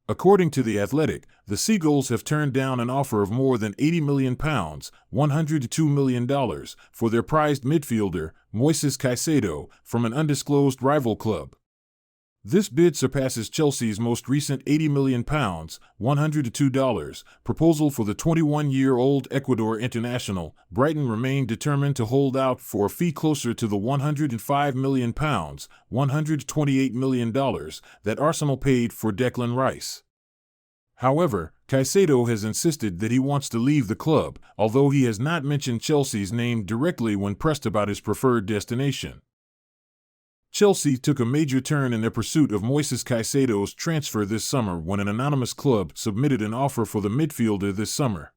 According to The Athletic, the Seagulls have turned down an offer of more than £80 million, $102 million, for their prized midfielder, Moises Caicedo, from an undisclosed rival club. This bid surpasses Chelsea's most recent £80 million, $102, proposal for the 21-year-old Ecuador international. Brighton remained determined to hold out for a fee closer to the £105 million, $128 million, that Arsenal paid for Declan Rice. However, Caicedo has insisted that he wants to leave the club, although he has not mentioned Chelsea's name directly when pressed about his preferred destination. Chelsea took a major turn in their pursuit of Moises Caicedo's transfer this summer when an anonymous club submitted an offer for the midfielder this summer.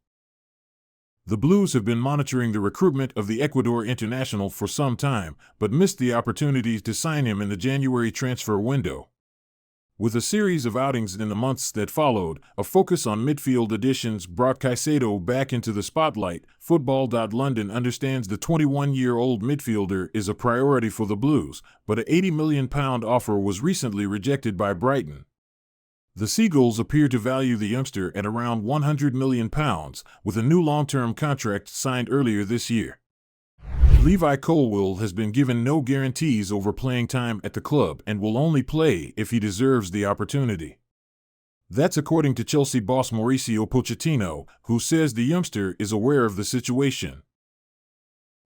The Blues have been monitoring the recruitment of the Ecuador international for some time, but missed the opportunity to sign him in the January transfer window. With a series of outings in the months that followed, a focus on midfield additions brought Caicedo back into the spotlight. Football.London understands the 21-year-old midfielder is a priority for the Blues, but an £80 million offer was recently rejected by Brighton. The Seagulls appear to value the youngster at around £100 million, with a new long-term contract signed earlier this year. Levi Colwill has been given no guarantees over playing time at the club and will only play if he deserves the opportunity. That's according to Chelsea boss Mauricio Pochettino, who says the youngster is aware of the situation.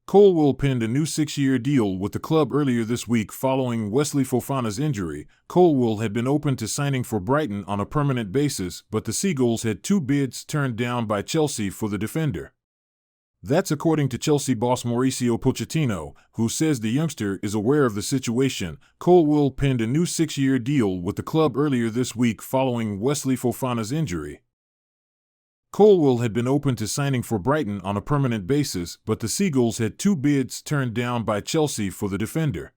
Colwill penned a new 6-year deal with the club earlier this week following Wesley Fofana's injury. Colwill had been open to signing for Brighton on a permanent basis, but the Seagulls had 2 bids turned down by Chelsea for the defender. That's according to Chelsea boss Mauricio Pochettino, who says the youngster is aware of the situation. Colwill penned a new 6-year deal with the club earlier this week following Wesley Fofana's injury. Colwill had been open to signing for Brighton on a permanent basis, but the Seagulls had 2 bids turned down by Chelsea for the defender.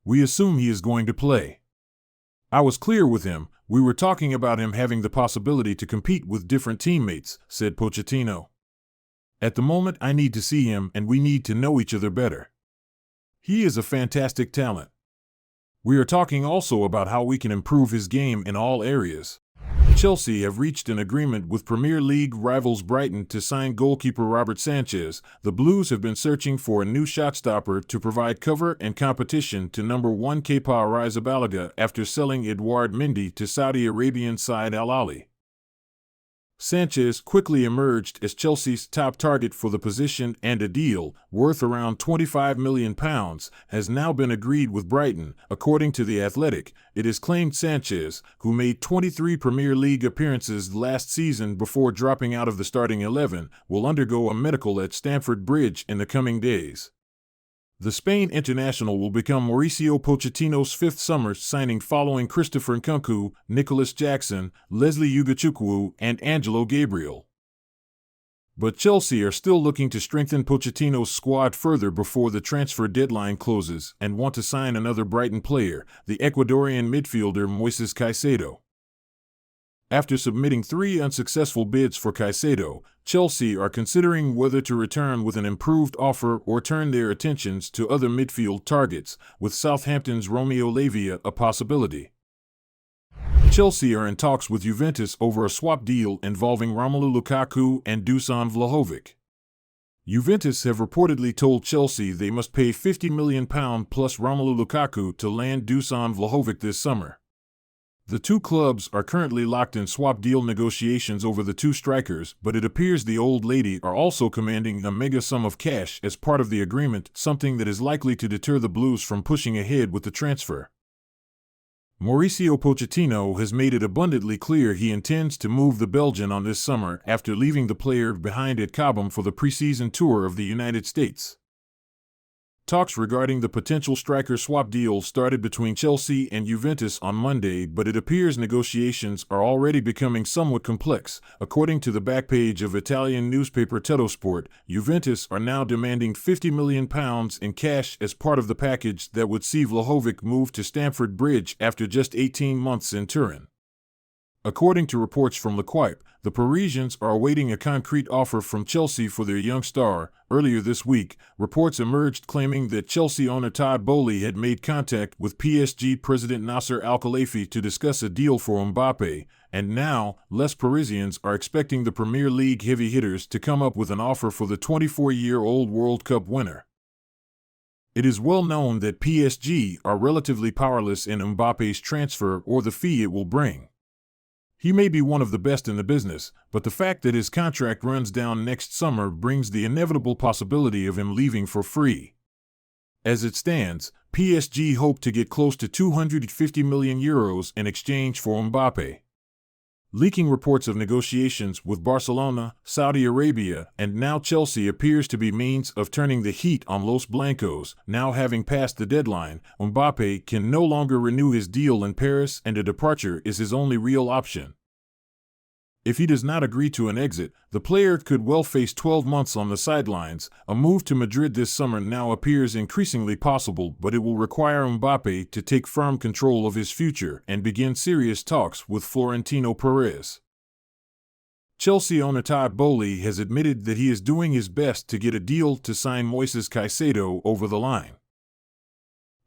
We assume he is going to play. I was clear with him, we were talking about him having the possibility to compete with different teammates, said Pochettino. At the moment I need to see him and we need to know each other better. He is a fantastic talent. We are talking also about how we can improve his game in all areas. Chelsea have reached an agreement with Premier League rivals Brighton to sign goalkeeper Robert Sanchez. The Blues have been searching for a new shotstopper to provide cover and competition to number 1 Kepa Arrizabalaga after selling Edouard Mendy to Saudi Arabian side Al Ahly. Sanchez quickly emerged as Chelsea's top target for the position, and a deal, worth around £25 million, has now been agreed with Brighton. According to The Athletic, it is claimed Sanchez, who made 23 Premier League appearances last season before dropping out of the starting 11, will undergo a medical at Stamford Bridge in the coming days. The Spain international will become Mauricio Pochettino's 5th summer signing following Christopher Nkunku, Nicholas Jackson, Leslie Ugachukwu, and Angelo Gabriel. But Chelsea are still looking to strengthen Pochettino's squad further before the transfer deadline closes and want to sign another Brighton player, the Ecuadorian midfielder Moises Caicedo. After submitting 3 unsuccessful bids for Caicedo, Chelsea are considering whether to return with an improved offer or turn their attentions to other midfield targets, with Southampton's Romeo Lavia a possibility. Chelsea are in talks with Juventus over a swap deal involving Romelu Lukaku and Dusan Vlahovic. Juventus have reportedly told Chelsea they must pay £50 million plus Romelu Lukaku to land Dusan Vlahovic this summer. The two clubs are currently locked in swap deal negotiations over the 2 strikers, but it appears the Old Lady are also commanding a mega sum of cash as part of the agreement, something that is likely to deter the Blues from pushing ahead with the transfer. Mauricio Pochettino has made it abundantly clear he intends to move the Belgian on this summer after leaving the player behind at Cobham for the preseason tour of the United States. Talks regarding the potential striker swap deal started between Chelsea and Juventus on Monday, but it appears negotiations are already becoming somewhat complex. According to the back page of Italian newspaper Tuttosport, Juventus are now demanding £50 million in cash as part of the package that would see Vlahovic move to Stamford Bridge after just 18 months in Turin. According to reports from L'Equipe, the Parisians are awaiting a concrete offer from Chelsea for their young star. Earlier this week, reports emerged claiming that Chelsea owner Todd Boehly had made contact with PSG president Nasser Al-Khelaifi to discuss a deal for Mbappe, and now, less Parisians are expecting the Premier League heavy hitters to come up with an offer for the 24-year-old World Cup winner. It is well known that PSG are relatively powerless in Mbappe's transfer or the fee it will bring. He may be one of the best in the business, but the fact that his contract runs down next summer brings the inevitable possibility of him leaving for free. As it stands, PSG hope to get close to €250 million in exchange for Mbappe. Leaking reports of negotiations with Barcelona, Saudi Arabia, and now Chelsea appears to be means of turning the heat on Los Blancos. Now having passed the deadline, Mbappe can no longer renew his deal in Paris, and a departure is his only real option. If he does not agree to an exit, the player could well face 12 months on the sidelines. A move to Madrid this summer now appears increasingly possible, but it will require Mbappe to take firm control of his future and begin serious talks with Florentino Perez. Chelsea owner Todd Boehly has admitted that he is doing his best to get a deal to sign Moises Caicedo over the line.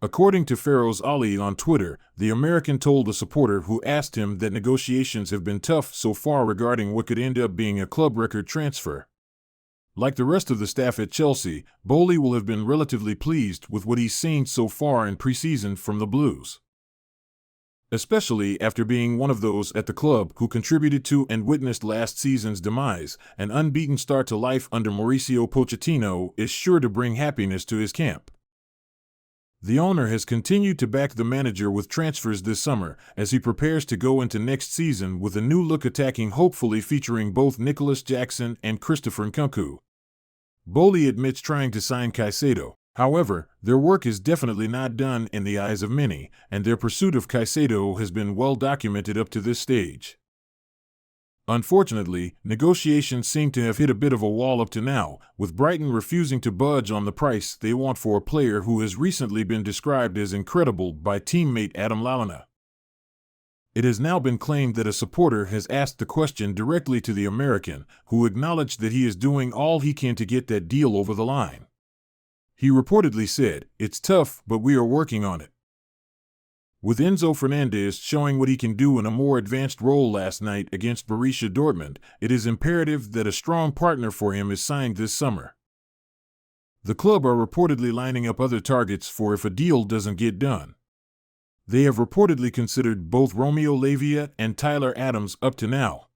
According to Feroz Ali on Twitter, the American told a supporter who asked him that negotiations have been tough so far regarding what could end up being a club record transfer. Like the rest of the staff at Chelsea, Boehly will have been relatively pleased with what he's seen so far in preseason from the Blues. Especially after being one of those at the club who contributed to and witnessed last season's demise, an unbeaten start to life under Mauricio Pochettino is sure to bring happiness to his camp. The owner has continued to back the manager with transfers this summer as he prepares to go into next season with a new look attacking, hopefully featuring both Nicholas Jackson and Christopher Nkunku. Boehly admits trying to sign Caicedo. However, their work is definitely not done in the eyes of many, and their pursuit of Caicedo has been well documented up to this stage. Unfortunately, negotiations seem to have hit a bit of a wall up to now, with Brighton refusing to budge on the price they want for a player who has recently been described as incredible by teammate Adam Lallana. It has now been claimed that a supporter has asked the question directly to the American, who acknowledged that he is doing all he can to get that deal over the line. He reportedly said, "It's tough, but we are working on it." With Enzo Fernandez showing what he can do in a more advanced role last night against Borussia Dortmund, it is imperative that a strong partner for him is signed this summer. The club are reportedly lining up other targets for if a deal doesn't get done. They have reportedly considered both Romeo Lavia and Tyler Adams up to now.